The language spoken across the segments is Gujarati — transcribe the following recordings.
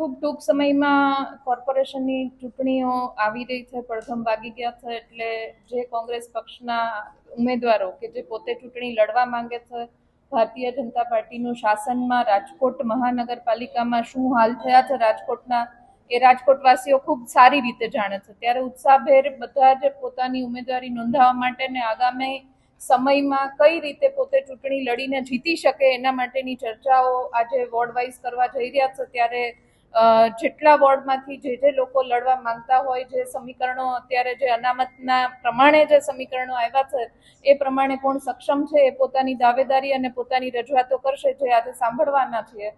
ખૂબ ટૂંક સમયમાં કોર્પોરેશનની ચૂંટણીઓ આવી રહી છે, પડઘમ વાગી ગયા છે. એટલે જે કોંગ્રેસ પક્ષના ઉમેદવારો કે જે પોતે ચૂંટણી લડવા માંગે છે, ભારતીય જનતા પાર્ટીનું શાસનમાં રાજકોટ મહાનગરપાલિકામાં શું હાલ થયા છે રાજકોટના, એ રાજકોટવાસીઓ ખૂબ સારી રીતે જાણે છે. ત્યારે ઉત્સાહભેર બધા જ પોતાની ઉમેદવારી નોંધાવવા માટે ને આગામી સમયમાં કઈ રીતે પોતે ચૂંટણી લડીને જીતી શકે એના માટેની ચર્ચાઓ આજે વોર્ડ વાઇઝ કરવા જઈ રહ્યા છે. ત્યારે જેટલા વોર્ડમાંથી જે લોકો લડવા માંગતા હોય, જે સમીકરણો અત્યારે જે અનામતના પ્રમાણે જે સમીકરણો આવ્યા છે એ પ્રમાણે કોણ સક્ષમ છે એ પોતાની દાવેદારી અને પોતાની રજૂઆતો કરશે, જે આજે સાંભળવાના છીએ.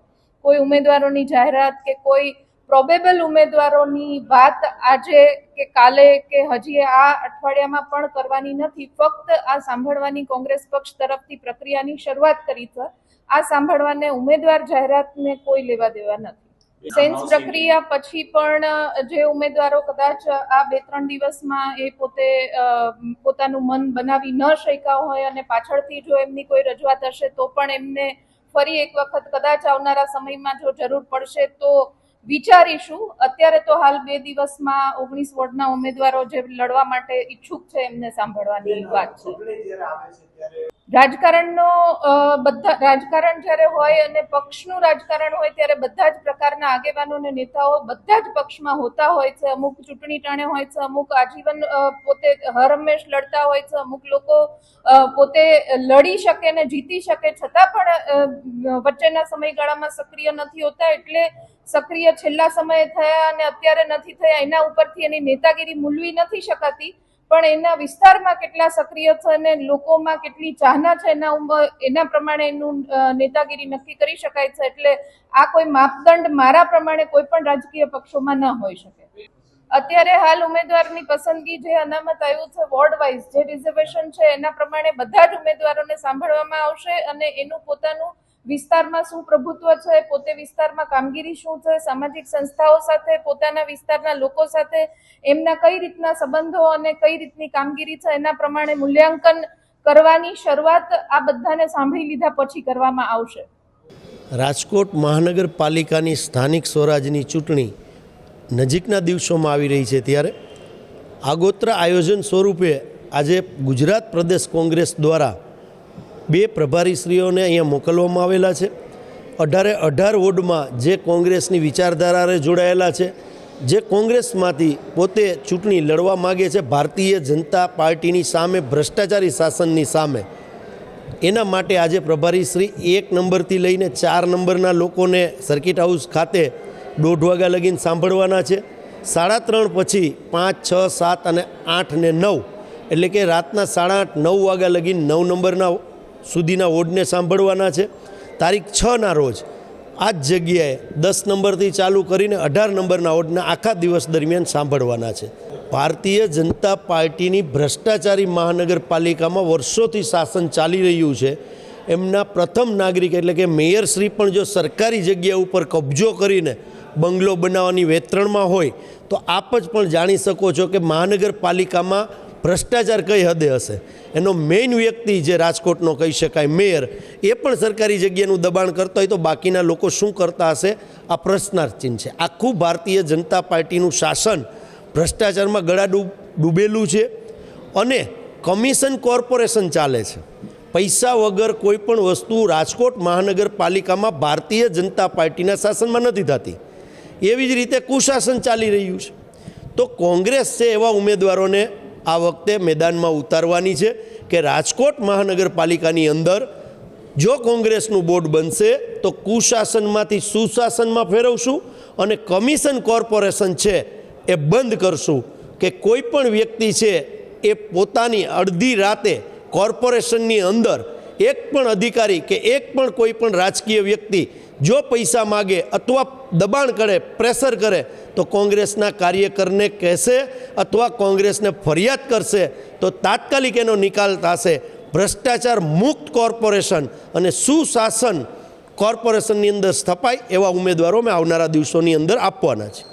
કોઈ ઉમેદવારોની જાહેરાત કે કોઈ પ્રોબેબલ ઉમેદવારોની વાત આજે કે કાલે કે હજી આ અઠવાડિયામાં પણ કરવાની નથી. ફક્ત આ સાંભળવાની કોંગ્રેસ પક્ષ તરફથી પ્રક્રિયાની શરૂઆત કરી છે. આ સાંભળવાને ઉમેદવાર જાહેરાતને કોઈ લેવા દેવા નથી. સેન્સ પ્રક્રિયા પછી પણ જે ઉમેદવારો કદાચ આ 2-3 દિવસમાં એ પોતે પોતાનું મન બનાવી ન શક્યા હોય અને પાછળથી જો એમની કોઈ રજૂઆત હશે તો પણ એમને ફરી એક વખત કદાચ આવનારા સમયમાં જો જરૂર પડશે તો વિચારીશું. અત્યારે તો હાલ 2 દિવસમાં 19 વોર્ડના ઉમેદવારો જે લડવા માટે ઈચ્છુક છે એમને સાંભળવાની વાત છે. રાજકારણનો રાજકારણ જ્યારે હોય અને પક્ષનું રાજકારણ હોય ત્યારે બધા જ પ્રકારના આગેવાનો અને નેતાઓ બધા જ પક્ષમાં હોતા હોય છે. અમુક ચૂંટણી ટાણે હોય છે, અમુક આજીવન પોતે હર હંમેશ લડતા હોય છે, અમુક લોકો પોતે લડી શકે ને જીતી શકે છતાં પણ વચ્ચેના સમયગાળામાં સક્રિય નથી હોતા. એટલે સક્રિય છેલ્લા સમયે થયા અને અત્યારે નથી થયા એના ઉપરથી એની નેતાગીરી મૂલવી નથી શકાતી, પણ એના વિસ્તારમાં કેટલા સક્રિય છે અને લોકોમાં કેટલી ચાહના છે એના પ્રમાણે એનું નેતાગીરી નક્કી કરી શકાય છે. એટલે આ કોઈ માપદંડ મારા પ્રમાણે કોઈ પણ રાજકીય પક્ષોમાં ન હોઈ શકે. અત્યારે હાલ ઉમેદવારની પસંદગી જે અનામત આવ્યું છે વોર્ડ વાઇઝ જે રિઝર્વેશન છે એના પ્રમાણે બધા જ ઉમેદવારોને સાંભળવામાં આવશે અને એનું પોતાનું વિસ્તારમાં શું પ્રભુત્વ છે, પોતે વિસ્તારમાં કામગીરી શું છે, સામાજિક સંસ્થાઓ સાથે, પોતાના વિસ્તારના લોકો સાથે એમના કઈ રીતના સંબંધો અને કઈ રીતની કામગીરી છે એના પ્રમાણે મૂલ્યાંકન કરવાની શરૂઆત આ બધાને સાંભળી લીધા પછી કરવામાં આવશે. રાજકોટ મહાનગરપાલિકાની સ્થાનિક સ્વરાજની ચૂંટણી નજીકના દિવસોમાં આવી રહી છે, ત્યારે આગોતરા આયોજન સ્વરૂપે આજે ગુજરાત પ્રદેશ કોંગ્રેસ દ્વારા 2 પ્રભારીશ્રીઓને અહીંયા મોકલવામાં આવેલા છે. 18 વોર્ડમાં જે કોંગ્રેસની વિચારધારાએ જોડાયેલા છે, જે કોંગ્રેસમાંથી પોતે ચૂંટણી લડવા માગે છે ભારતીય જનતા પાર્ટીની સામે, ભ્રષ્ટાચારી શાસનની સામે, એના માટે આજે પ્રભારીશ્રી 1 નંબરથી લઈને 4 નંબરના લોકોને સર્કિટ હાઉસ ખાતે 1:30 વાગ્યા લગીને સાંભળવાના છે. 3:30 પછી 5, 6, 7 અને 8 ને 9 એટલે કે રાતના 8:30-9 વાગ્યા લગીને 9 નંબરના સુધીના વોર્ડને સાંભળવાના છે. તારીખ 6ના રોજ આ જ જગ્યાએ 10 નંબરથી ચાલુ કરીને 18 નંબરના વોર્ડના આખા દિવસ દરમિયાન સાંભળવાના છે. ભારતીય જનતા પાર્ટીની ભ્રષ્ટાચારી મહાનગરપાલિકામાં વર્ષોથી શાસન ચાલી રહ્યું છે. એમના પ્રથમ નાગરિક એટલે કે મેયરશ્રી પણ જો સરકારી જગ્યા ઉપર કબજો કરીને બંગલો બનાવવાની વેતરણમાં હોય તો આપ જ પણ જાણી શકો છો કે મહાનગરપાલિકામાં ભ્રષ્ટાચાર કઈ હદે હશે. એનો મેઇન વ્યક્તિ જે રાજકોટનો કહી શકાય મેયર, એ પણ સરકારી જગ્યાનું દબાણ કરતો હોય તો બાકીના લોકો શું કરતા હશે? આ પ્રશ્નાર્થ ચિહ્ન છે. આખું ભારતીય જનતા પાર્ટીનું શાસન ભ્રષ્ટાચારમાં ગળા ડૂબેલું છે અને કમિશન કોર્પોરેશન ચાલે છે. પૈસા વગર કોઈ પણ વસ્તુ રાજકોટ મહાનગરપાલિકામાં ભારતીય જનતા પાર્ટીના શાસનમાં નથી થતી. એવી જ રીતે કુશાસન ચાલી રહ્યું છે. તો કોંગ્રેસ છે એવા ઉમેદવારોને આ વખતે મેદાનમાં ઉતારવાની છે કે રાજકોટ મહાનગરપાલિકાની અંદર જો કોંગ્રેસનું બોર્ડ બનશે તો કુશાસનમાંથી સુશાસનમાં ફેરવશું અને કમિશન કોર્પોરેશન છે એ બંધ કરશું કે કોઈ પણ વ્યક્તિ છે એ પોતાની અડધી રાતે કોર્પોરેશનની અંદર એક પણ અધિકારી કે એક પણ કોઈ પણ રાજકીય વ્યક્તિ જો પૈસા માગે અથવા દબાણ કરે, પ્રેશર કરે તો કોંગ્રેસના કાર્યકરને કહેશે અથવા કોંગ્રેસને ફરિયાદ કરશે તો તાત્કાલિક એનો નિકાલ થશે. ભ્રષ્ટાચાર મુક્ત કોર્પોરેશન અને સુશાસન કોર્પોરેશનની અંદર સ્થપાય એવા ઉમેદવારો મેં આવનારા દિવસોની અંદર આપવાના છે.